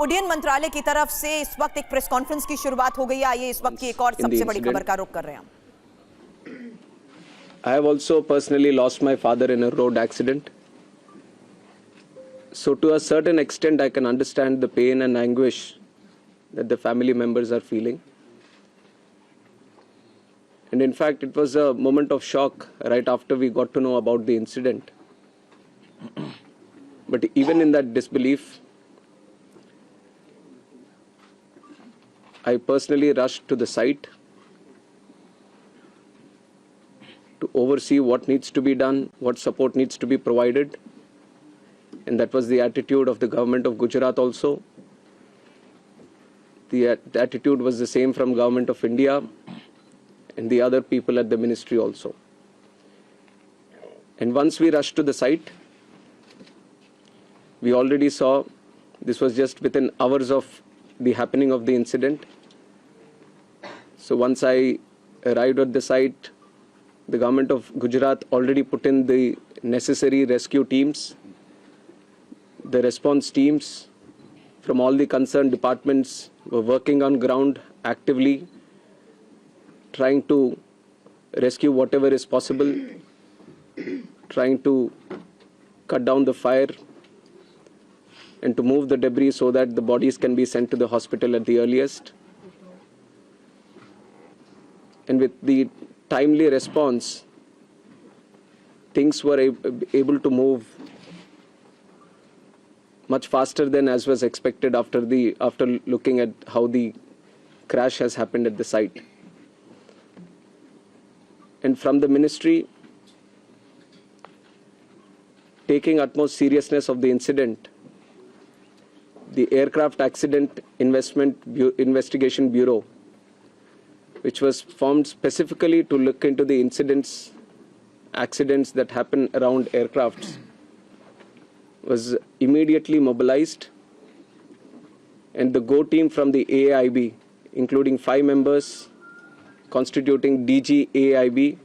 उड्डयन मंत्रालय की तरफ से इस वक्त एक प्रेस कॉन्फ्रेंस की शुरुआत हो गई है। आइए इस वक्त की एक और सबसे बड़ी खबर का रुख कर रहे हैं हम। I have also personally lost my father in a road accident. So to a certain extent, I can understand the pain and anguish that the family members are feeling. And in fact, it was a moment of shock right after we got to know about the incident. But even in that disbelief, I personally rushed to the site to oversee what needs to be done, what support needs to be provided. And that was the attitude of the government of Gujarat also. The attitude was the same from government of India and the other people at the ministry also. And once we rushed to the site, we already saw this was just within hours of the happening of the incident. So once I arrived at the site, the government of Gujarat already put in the necessary rescue teams. The response teams from all the concerned departments were working on ground actively, trying to rescue whatever is possible, trying to cut down the fire and to move the debris so that the bodies can be sent to the hospital at the earliest. And with the timely response, things were able to move much faster than as was expected after looking at how the crash has happened at the site. And from the ministry, taking utmost seriousness of the incident, the Aircraft Accident Investigation Bureau, which was formed specifically to look into the accidents that happen around aircrafts, was immediately mobilized, and the GO team from the AIB, including 5 members constituting DG AIB,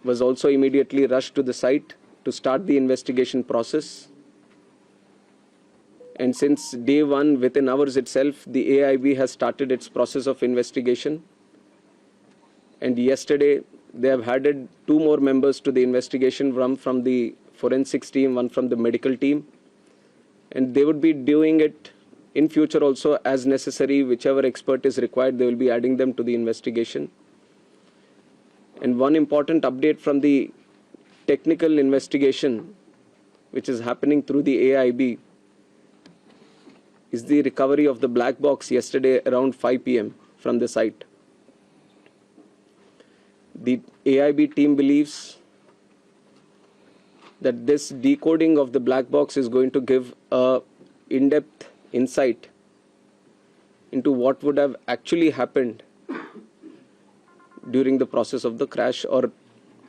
was also immediately rushed to the site to start the investigation process. And since day one, within hours itself, the AIB has started its process of investigation. And yesterday, they have added 2 more members to the investigation, one from the forensics team, one from the medical team. And they would be doing it in future also as necessary. Whichever expert is required, they will be adding them to the investigation. And one important update from the technical investigation, which is happening through the AIB, is the recovery of the black box yesterday around 5 p.m. from the site. The AIB team believes that this decoding of the black box is going to give a in-depth insight into what would have actually happened during the process of the crash or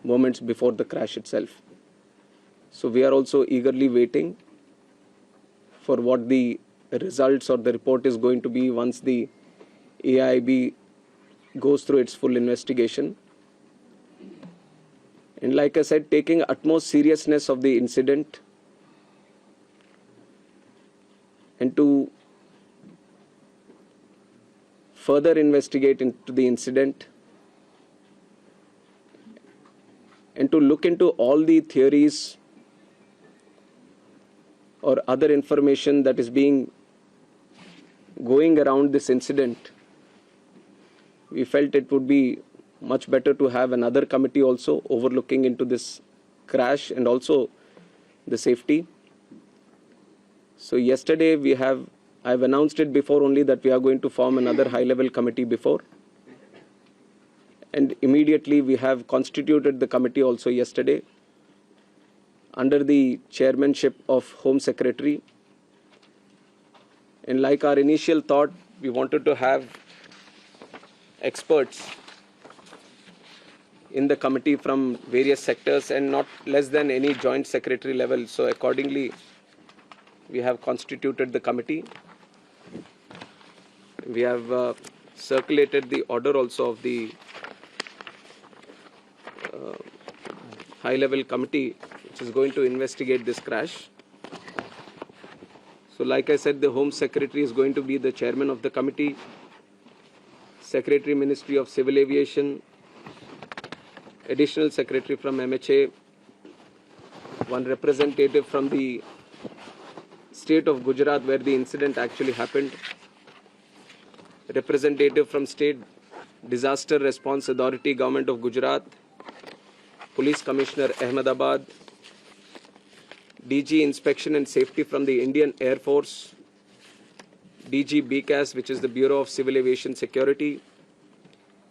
moments before the crash itself. So we are also eagerly waiting for what the results or the report is going to be once the AIB goes through its full investigation. And like I said, taking utmost seriousness of the incident and to further investigate into the incident and to look into all the theories or other information that is going around this incident, we felt it would be much better to have another committee also overlooking into this crash and also the safety. So yesterday I've announced it before only that we are going to form another high-level committee before. And immediately we have constituted the committee also yesterday under the chairmanship of Home Secretary. And like our initial thought, we wanted to have experts in the committee from various sectors and not less than any joint secretary level. So accordingly, we have constituted the committee. We have circulated the order also of the high-level committee which is going to investigate this crash. So like I said, the Home Secretary is going to be the chairman of the committee. Secretary, Ministry of Civil Aviation, Additional Secretary from MHA, one representative from the state of Gujarat where the incident actually happened, representative from State Disaster Response Authority, Government of Gujarat, Police Commissioner Ahmedabad, DG Inspection and Safety from the Indian Air Force, DG BCAS, which is the Bureau of Civil Aviation Security,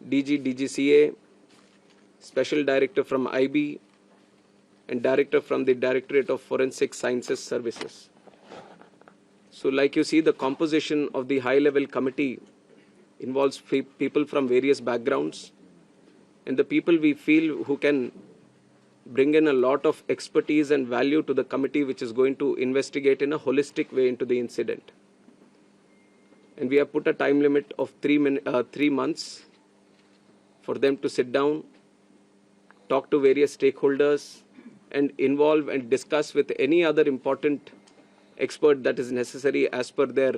DG DGCA, Special Director from IB, and Director from the Directorate of Forensic Sciences Services. So like you see, the composition of the high-level committee involves people from various backgrounds, and the people we feel who can bring in a lot of expertise and value to the committee, which is going to investigate in a holistic way into the incident. And we have put a time limit of 3 months for them to sit down, talk to various stakeholders, and involve and discuss with any other important expert that is necessary as per their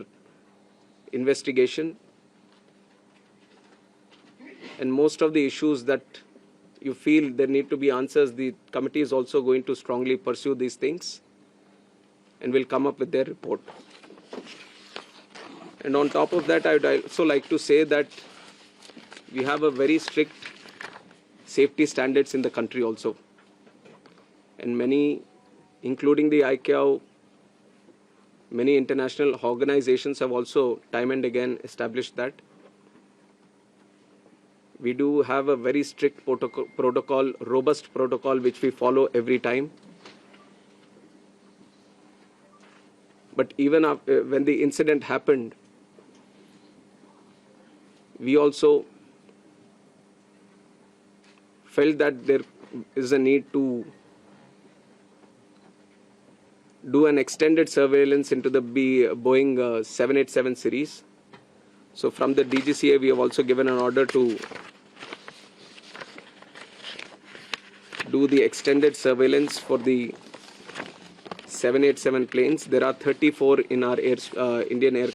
investigation. And most of the issues that you feel there need to be answers, the committee is also going to strongly pursue these things and will come up with their report. And on top of that, I would also like to say that we have a very strict safety standards in the country also. And many, including the ICAO, many international organizations have also time and again established that. We do have a very strict protocol, robust protocol, which we follow every time. But even after, when the incident happened, we also felt that there is a need to do an extended surveillance into the Boeing 787 series. So from the DGCA, we have also given an order to do the extended surveillance for the 787 planes. There are 34 in our Indian Air